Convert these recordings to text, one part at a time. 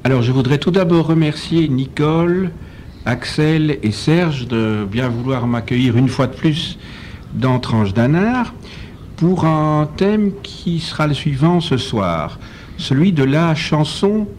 Alors, je voudrais tout d'abord remercier Nicole, Axel et Serge de bien vouloir m'accueillir une fois de plus dans Tranche d'un art pour un thème qui sera le suivant ce soir, celui de la chanson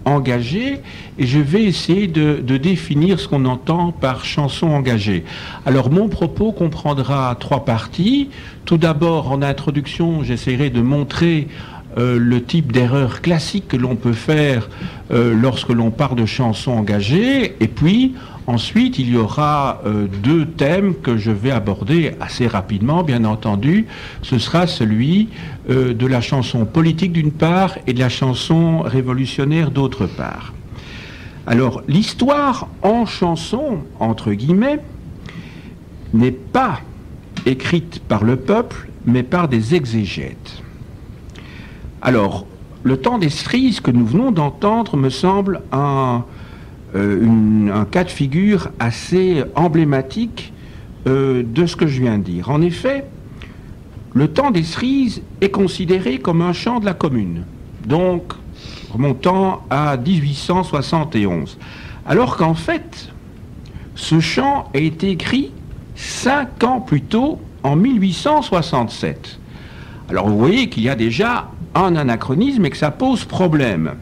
engagée, et je vais essayer de définir ce qu'on entend par chanson engagée. Alors, mon propos comprendra trois parties. Tout d'abord, en introduction, j'essaierai de montrer le type d'erreur classique que l'on peut faire lorsque l'on parle de chansons engagées, et puis ensuite il y aura deux thèmes que je vais aborder assez rapidement, bien entendu. Ce sera celui de la chanson politique d'une part et de la chanson révolutionnaire d'autre part. Alors, l'histoire en chanson, entre guillemets, n'est pas écrite par le peuple, mais par des exégètes. Alors, le temps des cerises que nous venons d'entendre me semble un cas de figure assez emblématique de ce que je viens de dire. En effet, le temps des cerises est considéré comme un chant de la Commune, donc remontant à 1871. Alors qu'en fait, ce chant a été écrit 5 ans plus tôt, en 1867. Alors vous voyez qu'il y a déjà un anachronisme et que ça pose problème.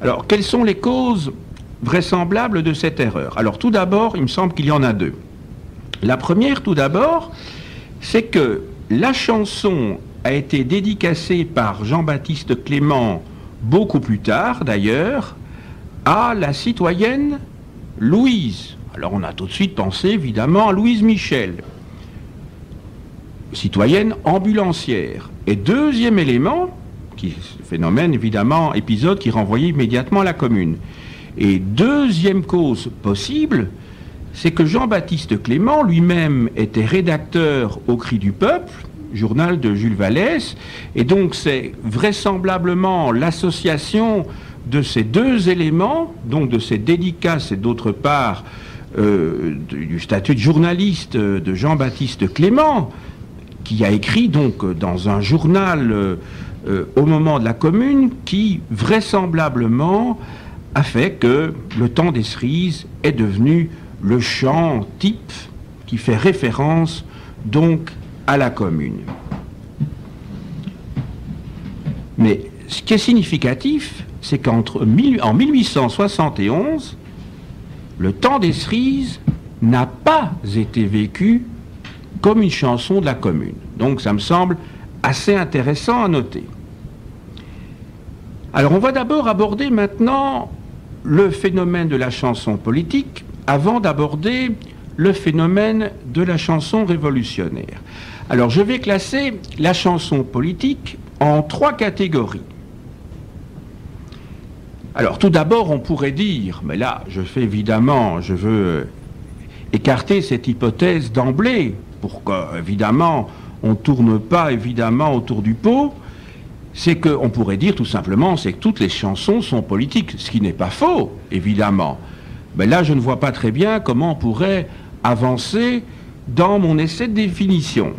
Alors, quelles sont les causes vraisemblables de cette erreur? Alors, tout d'abord, il me semble qu'il y en a deux. La première, tout d'abord, c'est que la chanson a été dédicacée par Jean-Baptiste Clément, beaucoup plus tard d'ailleurs, à la citoyenne Louise. Alors, on a tout de suite pensé, évidemment, à Louise Michel, citoyenne ambulancière. Et deuxième élément, phénomène évidemment, épisode qui renvoyait immédiatement à la Commune. Et deuxième cause possible, c'est que Jean-Baptiste Clément lui-même était rédacteur au Cri du Peuple, journal de Jules Vallès, et donc c'est vraisemblablement l'association de ces deux éléments, donc de ces dédicaces et d'autre part du statut de journaliste de Jean-Baptiste Clément, qui a écrit donc dans un journal au moment de la Commune, qui vraisemblablement a fait que le temps des cerises est devenu le chant type qui fait référence donc à la Commune. Mais ce qui est significatif, c'est qu'en 1871, le temps des cerises n'a pas été vécu comme une chanson de la Commune. Donc ça me semble assez intéressant à noter. Alors on va d'abord aborder maintenant le phénomène de la chanson politique avant d'aborder le phénomène de la chanson révolutionnaire. Alors je vais classer la chanson politique en 3 catégories. Alors tout d'abord on pourrait dire, mais là je veux écarter cette hypothèse d'emblée, pour qu'évidemment on ne tourne pas évidemment autour du pot, c'est qu'on pourrait dire tout simplement c'est que toutes les chansons sont politiques, ce qui n'est pas faux, évidemment. Mais là je ne vois pas très bien comment on pourrait avancer dans mon essai de définition.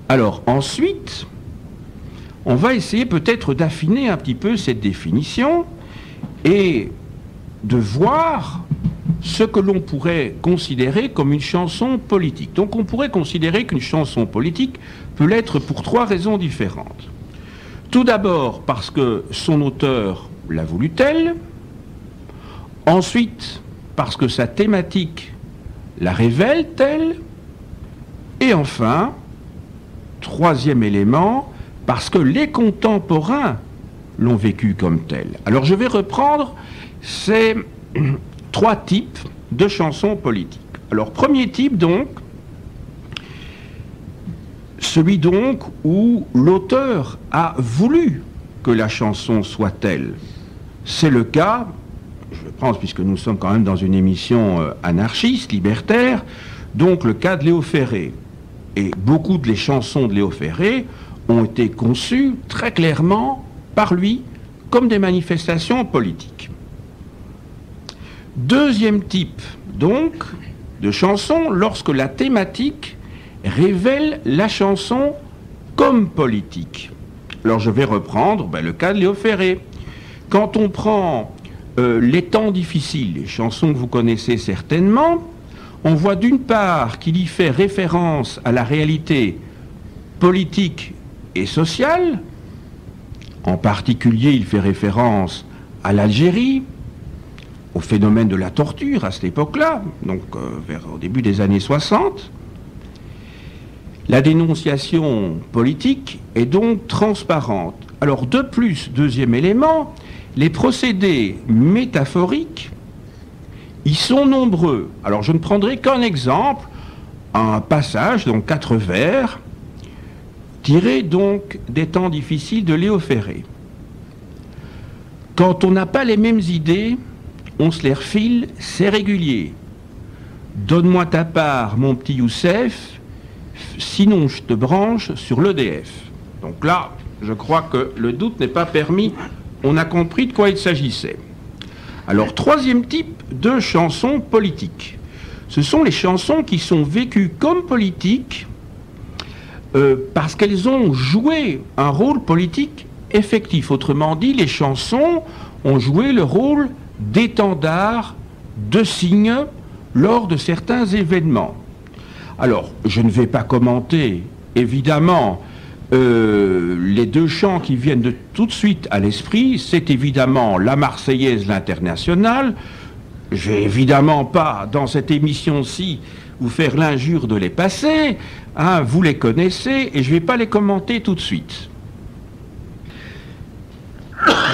Alors ensuite, on va essayer peut-être d'affiner un petit peu cette définition et de voir ce que l'on pourrait considérer comme une chanson politique. Donc on pourrait considérer qu'une chanson politique peut l'être pour 3 raisons différentes. Tout d'abord parce que son auteur l'a voulu telle, ensuite parce que sa thématique la révèle telle, et enfin, troisième élément, parce que les contemporains l'ont vécu comme tel. Alors je vais reprendre ces 3 types de chansons politiques. Alors premier type donc, celui donc où l'auteur a voulu que la chanson soit telle. C'est le cas, je pense puisque nous sommes quand même dans une émission anarchiste, libertaire, donc le cas de Léo Ferré. Et beaucoup de les chansons de Léo Ferré ont été conçues très clairement par lui comme des manifestations politiques. Deuxième type, donc, de chanson, lorsque la thématique révèle la chanson comme politique. Alors je vais reprendre le cas de Léo Ferré. Quand on prend les temps difficiles, les chansons que vous connaissez certainement, on voit d'une part qu'il y fait référence à la réalité politique et sociale. En particulier, il fait référence à l'Algérie, au phénomène de la torture à cette époque-là, donc au début des années 60. La dénonciation politique est donc transparente. Alors de plus, deuxième élément, les procédés métaphoriques y sont nombreux. Alors je ne prendrai qu'un exemple, un passage, donc 4 vers, tiré donc des temps difficiles de Léo Ferré. Quand on n'a pas les mêmes idées, on se les refile, c'est régulier. Donne-moi ta part, mon petit Youssef, sinon je te branche sur l'EDF. Donc là, je crois que le doute n'est pas permis, on a compris de quoi il s'agissait. Alors, troisième type de chansons politiques. Ce sont les chansons qui sont vécues comme politiques parce qu'elles ont joué un rôle politique effectif. Autrement dit, les chansons ont joué le rôle d'étendard, de signe lors de certains événements. Alors, je ne vais pas commenter, évidemment, les 2 chants qui viennent de tout de suite à l'esprit, c'est évidemment la Marseillaise, l'Internationale. Je vais évidemment pas, dans cette émission-ci, vous faire l'injure de les passer, hein, vous les connaissez, et je ne vais pas les commenter tout de suite.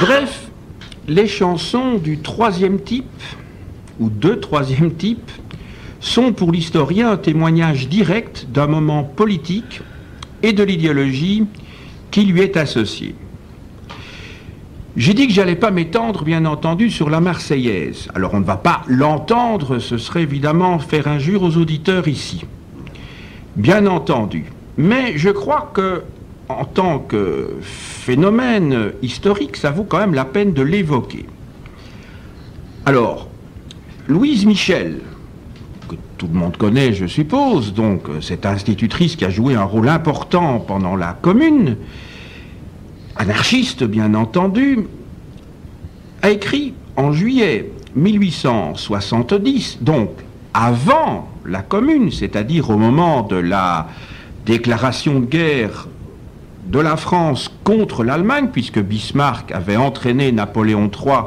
Bref, les chansons du 3e type, ou de 3e type, sont pour l'historien un témoignage direct d'un moment politique et de l'idéologie qui lui est associée. J'ai dit que j'allais pas m'étendre, bien entendu, sur la Marseillaise. Alors on ne va pas l'entendre, ce serait évidemment faire injure aux auditeurs ici. Bien entendu. Mais je crois que, en tant que phénomène historique, ça vaut quand même la peine de l'évoquer. Alors, Louise Michel, que tout le monde connaît, je suppose, donc cette institutrice qui a joué un rôle important pendant la Commune, anarchiste bien entendu, a écrit en juillet 1870, donc avant la Commune, c'est-à-dire au moment de la déclaration de guerre de la France contre l'Allemagne, puisque Bismarck avait entraîné Napoléon III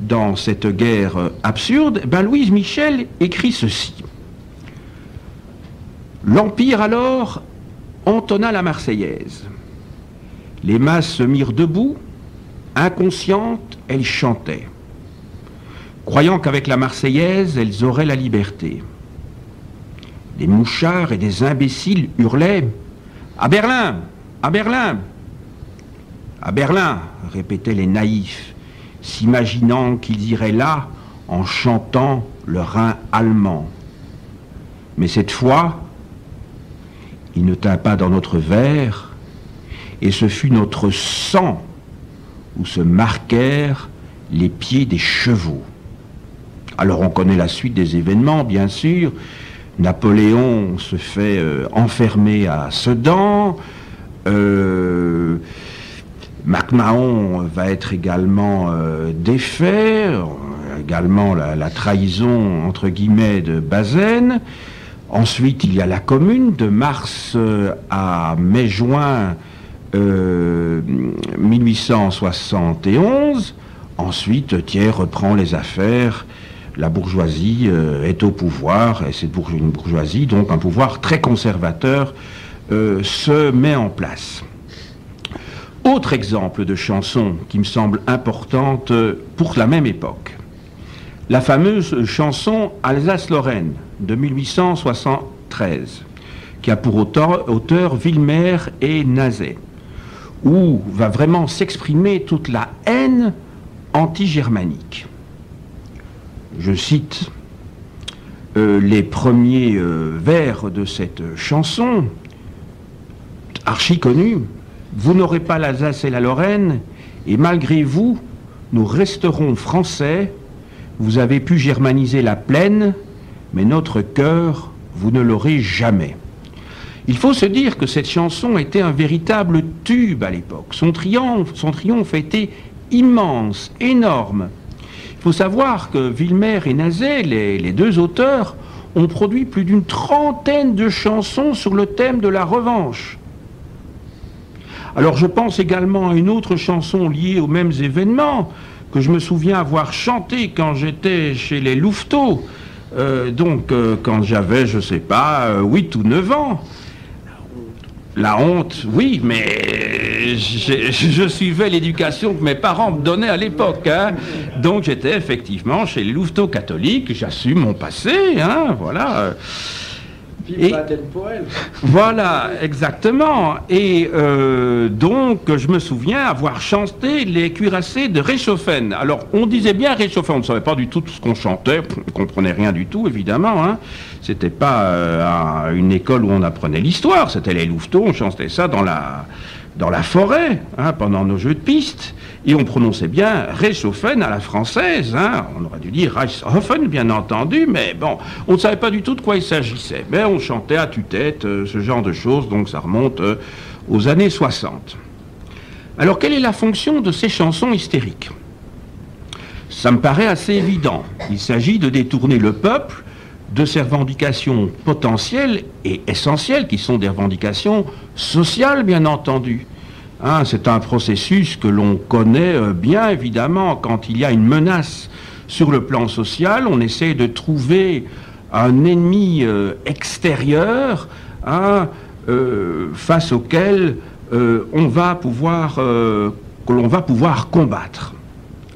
dans cette guerre absurde, Louise Michel écrit ceci. L'Empire alors entonna la Marseillaise. Les masses se mirent debout, inconscientes, elles chantaient, croyant qu'avec la Marseillaise, elles auraient la liberté. Des mouchards et des imbéciles hurlaient « À Berlin! À Berlin !»« À Berlin !» répétaient les naïfs, s'imaginant qu'ils iraient là en chantant le Rhin allemand. Mais cette fois, il ne tint pas dans notre verre, et ce fut notre sang où se marquèrent les pieds des chevaux. Alors on connaît la suite des événements, bien sûr. Napoléon se fait enfermer à Sedan. MacMahon va être également défait. Également la trahison, entre guillemets, de Bazaine. Ensuite, il y a la Commune, de mars à mai-juin 1871. Ensuite, Thiers reprend les affaires. La bourgeoisie est au pouvoir, et cette une bourgeoisie, donc un pouvoir très conservateur, se met en place. Autre exemple de chanson qui me semble importante pour la même époque. La fameuse chanson Alsace-Lorraine de 1873, qui a pour auteur Villemer et Nazet, où va vraiment s'exprimer toute la haine anti-germanique. Je cite les premiers vers de cette chanson, archi connue. Vous n'aurez pas l'Alsace et la Lorraine, et malgré vous, nous resterons français. Vous avez pu germaniser la plaine, mais notre cœur, vous ne l'aurez jamais. Il faut se dire que cette chanson était un véritable tube à l'époque. Son triomphe a été immense, énorme. Il faut savoir que Villemer et Nazet, les deux auteurs, ont produit plus d'une trentaine de chansons sur le thème de la revanche. Alors je pense également à une autre chanson liée aux mêmes événements, que je me souviens avoir chantée quand j'étais chez les Louveteaux, quand j'avais, je sais pas, 8 ou 9 ans. La honte, oui, mais je suivais l'éducation que mes parents me donnaient à l'époque. Hein. Donc j'étais effectivement chez les Louveteaux catholiques, j'assume mon passé, hein, voilà. Et, voilà, exactement. Et donc, je me souviens avoir chanté les cuirassés de Reichshoffen. Alors, on disait bien Reichshoffen, on ne savait pas du tout ce qu'on chantait, on ne comprenait rien du tout, évidemment. Hein. C'était pas une école où on apprenait l'histoire, c'était les Louveteaux, on chantait ça dans la forêt, hein, pendant nos jeux de piste. Et on prononçait bien Reichshoffen à la française, hein. On aurait dû dire Reichshoffen, bien entendu, mais bon, on ne savait pas du tout de quoi il s'agissait. Mais on chantait à tue-tête, ce genre de choses, donc ça remonte aux années 60. Alors, quelle est la fonction de ces chansons hystériques? Ça me paraît assez évident. Il s'agit de détourner le peuple de ces revendications potentielles et essentielles, qui sont des revendications sociales, bien entendu. Hein, c'est un processus que l'on connaît bien, évidemment. Quand il y a une menace sur le plan social, on essaie de trouver un ennemi extérieur, hein, face auquel que l'on va pouvoir combattre.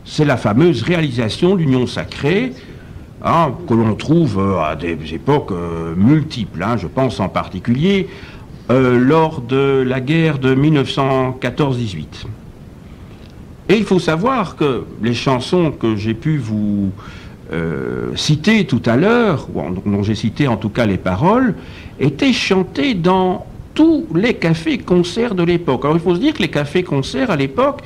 C'est la fameuse réalisation de l'union sacrée, hein, que l'on trouve à des époques multiples. Hein, je pense en particulier lors de la guerre de 1914-18. Et il faut savoir que les chansons que j'ai pu vous citer tout à l'heure, dont j'ai cité en tout cas les paroles, étaient chantées dans tous les cafés-concerts de l'époque. Alors il faut se dire que les cafés-concerts à l'époque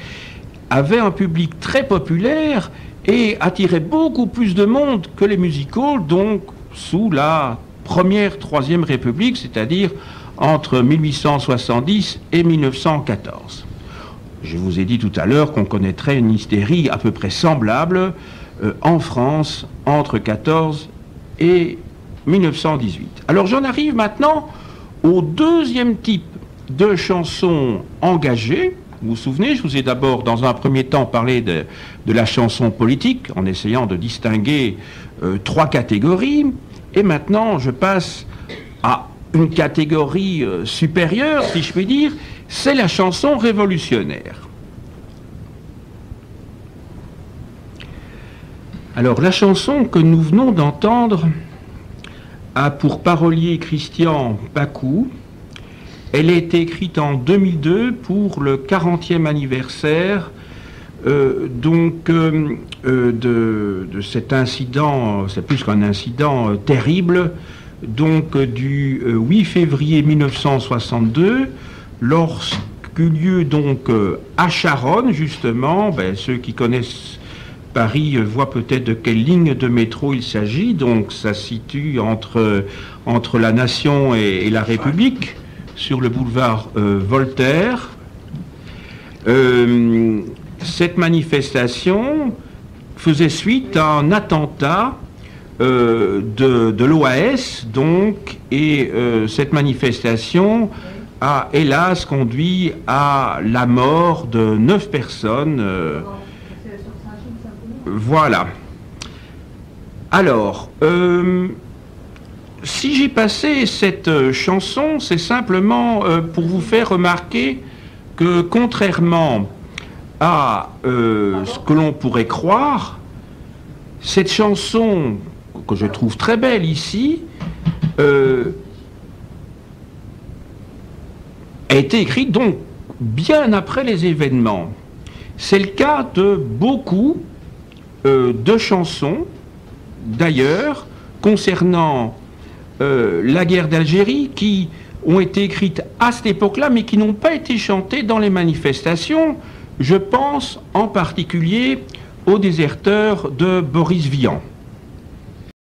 avaient un public très populaire et attiraient beaucoup plus de monde que les music-halls, donc sous la première, troisième République, c'est-à-dire entre 1870 et 1914. Je vous ai dit tout à l'heure qu'on connaîtrait une hystérie à peu près semblable en France entre 14 et 1918. Alors j'en arrive maintenant au deuxième type de chansons engagées. Vous vous souvenez, je vous ai d'abord dans un premier temps parlé de la chanson politique en essayant de distinguer trois catégories. Et maintenant je passe à une catégorie supérieure, si je puis dire, c'est la chanson révolutionnaire. Alors, la chanson que nous venons d'entendre a pour parolier Christian Pacou. Elle a été écrite en 2002 pour le 40e anniversaire de cet incident, c'est plus qu'un incident terrible, donc du 8 février 1962, lorsqu'eut lieu donc à Charonne, justement, ceux qui connaissent Paris voient peut-être de quelle ligne de métro il s'agit, donc ça se situe entre la Nation et la République, sur le boulevard Voltaire. Cette manifestation faisait suite à un attentat de l'OAS, donc, et cette manifestation a hélas conduit à la mort de 9 personnes. Voilà. Alors, si j'ai passé cette chanson, c'est simplement pour vous faire remarquer que contrairement à ce que l'on pourrait croire, cette chanson que je trouve très belle ici, a été écrite donc bien après les événements. C'est le cas de beaucoup de chansons, d'ailleurs, concernant la guerre d'Algérie, qui ont été écrites à cette époque-là, mais qui n'ont pas été chantées dans les manifestations. Je pense en particulier aux déserteurs de Boris Vian.